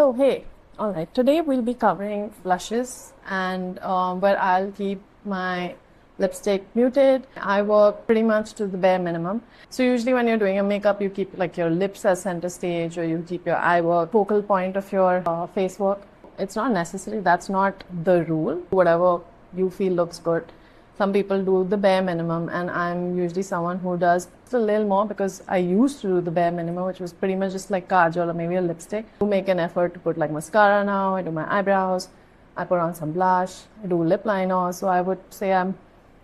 So hey, alright, today we'll be covering blushes and where I'll keep my lipstick muted. I work pretty much to the bare minimum. So usually when you're doing your makeup, you keep like your lips as center stage, or you keep your eye work focal point of your face work. It's not necessary, that's not the rule. Whatever you feel looks good. Some people do the bare minimum, and I'm usually someone who does a little more because I used to do the bare minimum, which was pretty much just like kajal or maybe a lipstick. I make an effort to put like mascara now, I do my eyebrows, I put on some blush, I do lip liner, so I would say I'm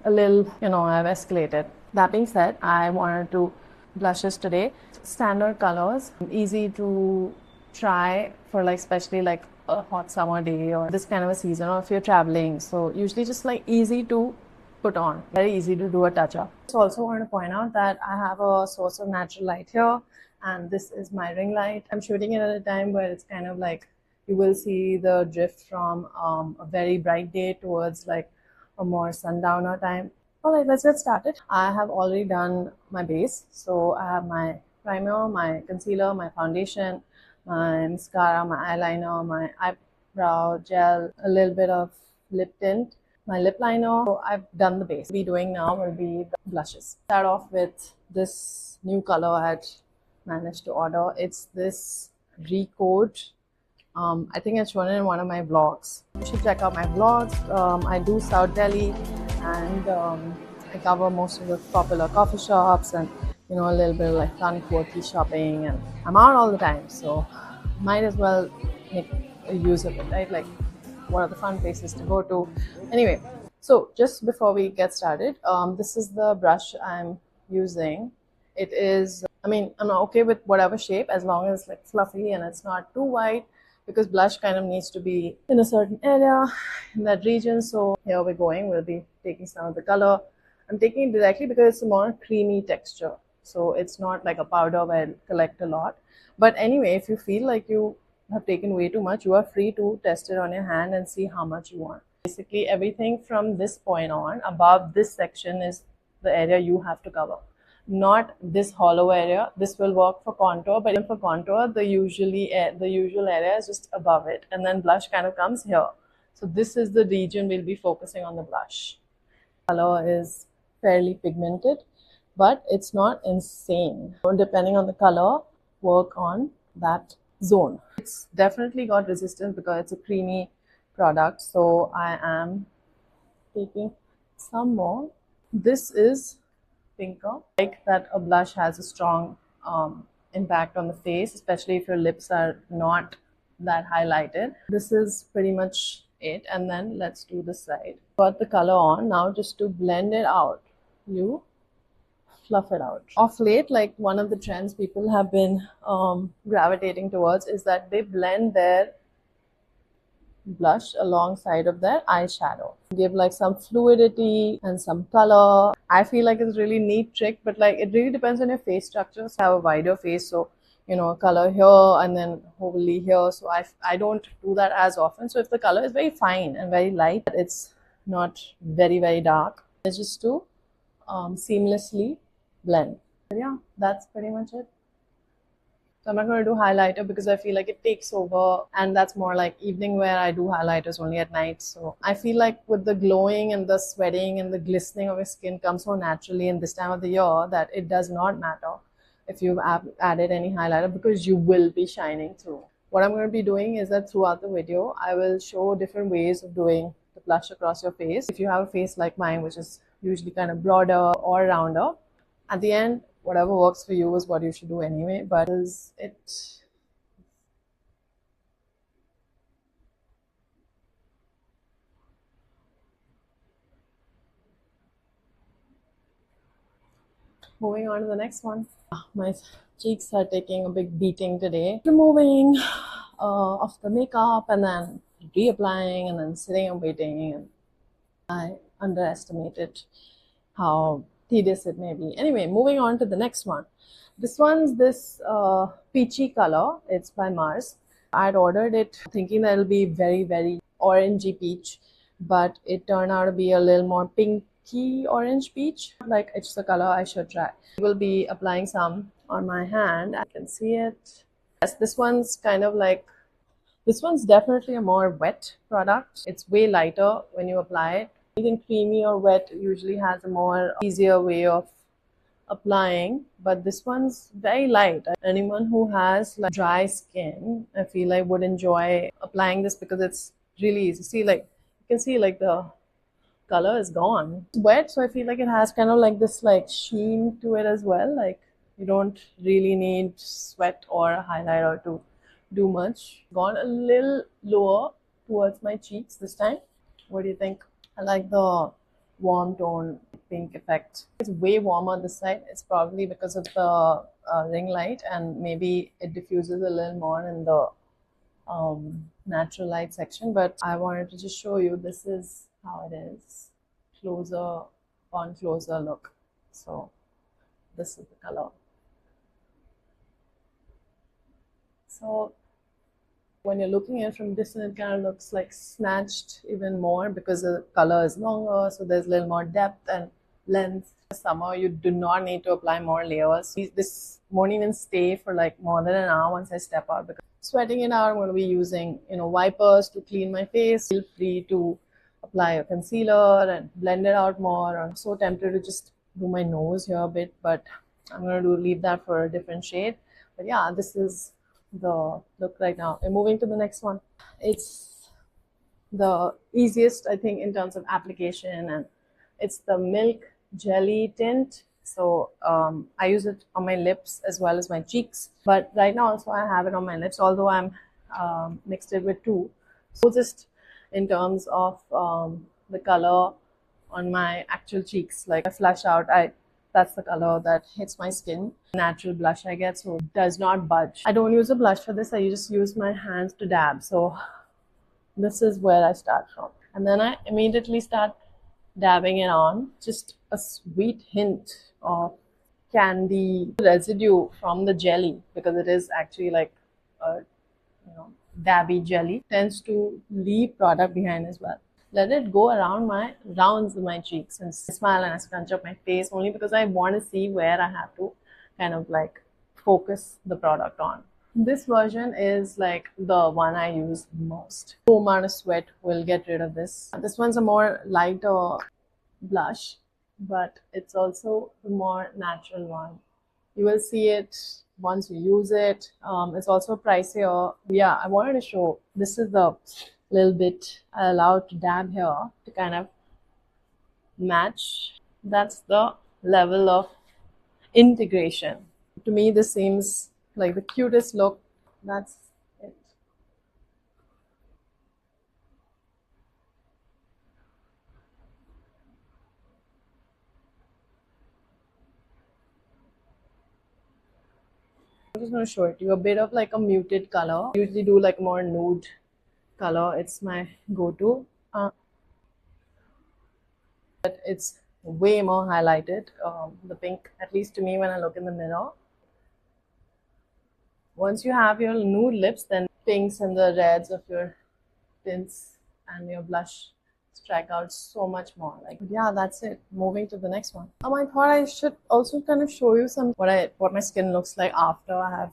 a little, I've escalated. That being said, I wanted to blushes today. Standard colors, easy to try for like especially like a hot summer day or this kind of a season, or if you're traveling. So usually just like easy to put on, very easy to do a touch-up. So also want to point out that I have a source of natural light here, and this is my ring light. I'm shooting it at a time where it's kind of like you will see the drift from a very bright day towards like a more sundowner time. Alright, let's get started. I have already done my base, so I have my primer, my concealer, my foundation, my mascara, my eyeliner, my eyebrow gel, a little bit of lip tint, my lip liner. So I've done the base. What we'll be doing now will be the blushes. Start off with this new color I had managed to order. It's this Recode. I think it's shown in one of my vlogs. You should check out my vlogs. I do South Delhi, and I cover most of the popular coffee shops and a little bit of like Kanipur shopping, and I'm out all the time, so might as well make a use of it, right? Like, what are the fun places to go to? Anyway, so just before we get started, this is the brush I'm using. It is, I'm okay with whatever shape as long as it's like fluffy and it's not too white, because blush kind of needs to be in a certain area in that region. So here we're going. We'll be taking some of the color. I'm taking it directly because it's a more creamy texture, so it's not like a powder where it'll collect a lot. But anyway, if you feel like you have taken way too much, you are free to test it on your hand and see how much you want. Basically everything from this point on above this section is the area you have to cover, not this hollow area. This will work for contour, but even for contour, the usual area is just above it, and then blush kind of comes here. So this is the region we'll be focusing on the blush. Color is fairly pigmented, but it's not insane. So depending on the color, work on that zone. It's definitely got resistance because it's a creamy product, so I am taking some more. This is pinker. I like that a blush has a strong impact on the face, especially if your lips are not that highlighted. This is pretty much it, and then let's do the side. Got the color on. Now just to blend it out, you fluff it out. Of late, like one of the trends people have been gravitating towards is that they blend their blush alongside of their eyeshadow, give like some fluidity and some color. I feel like it's a really neat trick, but like it really depends on your face structure. So I have a wider face, so color here and then hopefully here, so I don't do that as often. So if the color is very fine and very light, it's not very dark, it's just to seamlessly blend. But yeah, that's pretty much it. So I'm not going to do highlighter because I feel like it takes over, and that's more like evening wear. I do highlighters only at night. So I feel like with the glowing and the sweating and the glistening of your skin comes so naturally in this time of the year that it does not matter if you've added any highlighter, because you will be shining through. What I'm going to be doing is that throughout the video, I will show different ways of doing the blush across your face. If you have a face like mine, which is usually kind of broader or rounder, at the end, whatever works for you is what you should do anyway. But is it moving on to the next one. My cheeks are taking a big beating today. Removing of the makeup and then reapplying and then sitting and waiting, and I underestimated how tedious it may be. Anyway, moving on to the next one. This one's this peachy color. It's by Mars. I'd ordered it thinking that it'll be very orangey peach, but it turned out to be a little more pinky orange peach. Like, it's a color I should try. I will be applying some on my hand. I can see it. Yes, this one's kind of like This one's definitely a more wet product. It's way lighter when you apply it. Anything creamy or wet usually has a more easier way of applying, but this one's very light. Anyone who has like dry skin, I feel like would enjoy applying this because it's really easy. See, like you can see like the color is gone. It's wet, so I feel like it has kind of like this like sheen to it as well. Like you don't really need sweat or a highlighter to do much. Gone a little lower towards my cheeks this time. What do you think? I like the warm tone pink effect. It's way warmer this side. It's probably because of the ring light, and maybe it diffuses a little more in the natural light section, but I wanted to just show you this is how it is closer, on closer look. So this is the color. So when you're looking at it from distance, it kind of looks like snatched even more because the color is longer, so there's a little more depth and length. Summer, you do not need to apply more layers. This won't even stay for like more than an hour once I step out, because sweating it out, I'm going to be using, wipers to clean my face. Feel free to apply a concealer and blend it out more. I'm so tempted to just do my nose here a bit, but I'm going to leave that for a different shade. But yeah, this is the look right now. And moving to the next one. It's the easiest, I think, in terms of application, and it's the Milk Jelly Tint. So I use it on my lips as well as my cheeks, but right now also I have it on my lips, although I'm mixed it with two. So just in terms of the color on my actual cheeks, like I flush out, that's the color that hits my skin. Natural blush I get, so it does not budge. I don't use a blush for this. I just use my hands to dab. So this is where I start from, and then I immediately start dabbing it on. Just a sweet hint of candy residue from the jelly, because it is actually like a dabby jelly, tends to leave product behind as well. Let it go around my rounds of my cheeks and smile, and I scrunch up my face only because I want to see where I have to kind of like focus the product on. This version is like the one I use most. No amount of sweat will get rid of this. This one's a more lighter blush, but it's also the more natural one. You will see it once you use it. It's also pricier. Yeah, I wanted to show, this is the little bit I allowed to dab here to kind of match. That's the level of integration. To me, this seems like the cutest look. That's it. I'm just going to show it to you. A bit of like a muted color. I usually do like more nude color. It's my go-to. But it's way more highlighted, the pink, at least to me when I look in the mirror. Once you have your nude lips, then pinks and the reds of your tints and your blush strike out so much more. Like, yeah, that's it. Moving to the next one. I thought I should also kind of show you some what my skin looks like after I have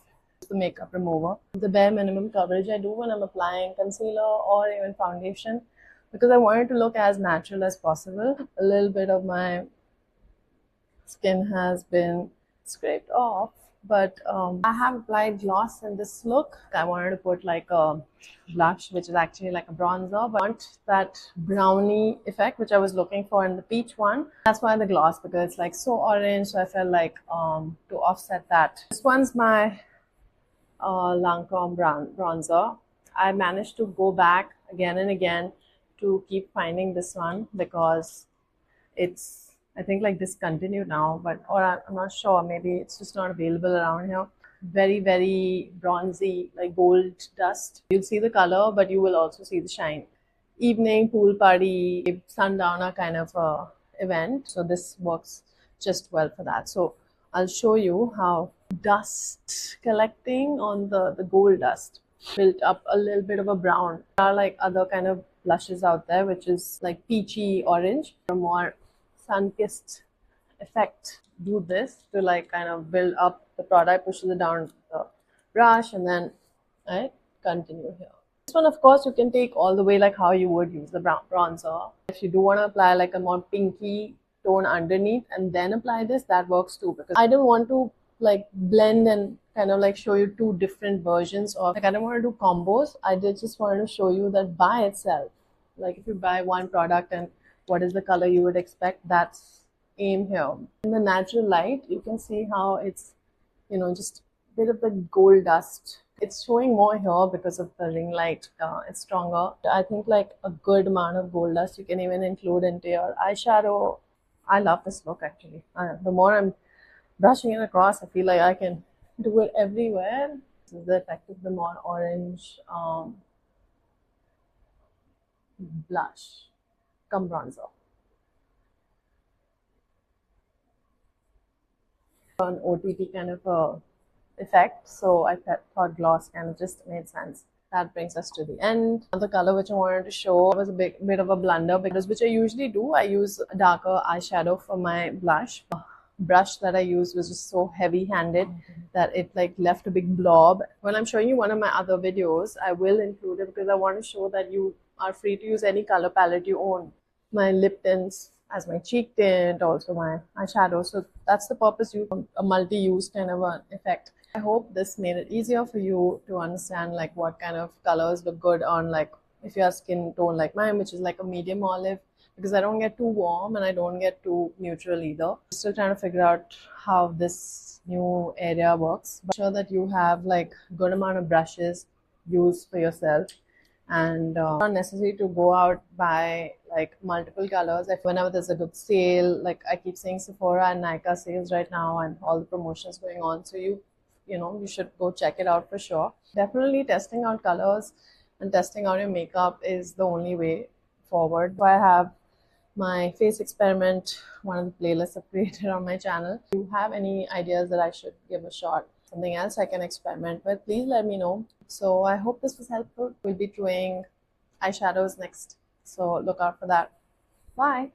the makeup remover. The bare minimum coverage I do when I'm applying concealer or even foundation, because I want it to look as natural as possible. A little bit of my skin has been scraped off, but I have applied gloss in this look. I wanted to put like a blush, which is actually like a bronzer, but I want that brownie effect, which I was looking for in the peach one. That's why the gloss, because it's like so orange, so I felt like to offset that. This one's my Lancome bronzer. I managed to go back again and again to keep finding this one, because it's, I think, like discontinued now, but or I'm not sure, maybe it's just not available around here. Very, very bronzy, like gold dust. You'll see the color, but you will also see the shine. Evening pool party, sundowner kind of event, so this works just well for that. So I'll show you how dust collecting on the gold dust built up a little bit of a brown. There are like other kind of blushes out there, which is like peachy orange, or more sun-kissed effect. Do this to like kind of build up the product, pushes it down the brush, and then I continue here. This one, of course, you can take all the way like how you would use the bronzer. If you do want to apply like a more pinky tone underneath and then apply this, that works too, because I don't want to like blend and kind of like show you two different versions of, like I don't want to do combos. I did just want to show you that by itself, like if you buy one product and what is the color you would expect, that's aim here. In the natural light, you can see how it's, you know, just a bit of the gold dust. It's showing more here because of the ring light. It's stronger. I think like a good amount of gold dust you can even include into your eyeshadow. I love this look actually. The more I'm brushing it across, I feel like I can do it everywhere. This is the effect of the more orange blush come bronzer. An OTT kind of a effect, so I thought gloss kind of just made sense. That brings us to the end. The color which I wanted to show was a bit of a blunder, because which I usually do, I use a darker eyeshadow for my blush. The brush that I used was just so heavy-handed that it like left a big blob. When I'm showing you one of my other videos, I will include it because I want to show that you are free to use any color palette you own. My lip tints as my cheek tint, also my eyeshadow. So that's the purpose, a multi-use kind of an effect. I hope this made it easier for you to understand like what kind of colors look good on, like if you have skin tone like mine, which is like a medium olive, because I don't get too warm and I don't get too neutral either. I'm still trying to figure out how this new area works. But sure that you have like good amount of brushes used for yourself, and not necessary to go out buy like multiple colors. If whenever there's a good sale, like I keep saying Sephora and Nykaa sales right now and all the promotions going on, so you know, you should go check it out for sure. Definitely testing out colors and testing out your makeup is the only way forward. I have my face experiment, one of the playlists I've created on my channel. If you have any ideas that I should give a shot, something else I can experiment with, please let me know. So I hope this was helpful. We'll be doing eyeshadows next, so look out for that. Bye.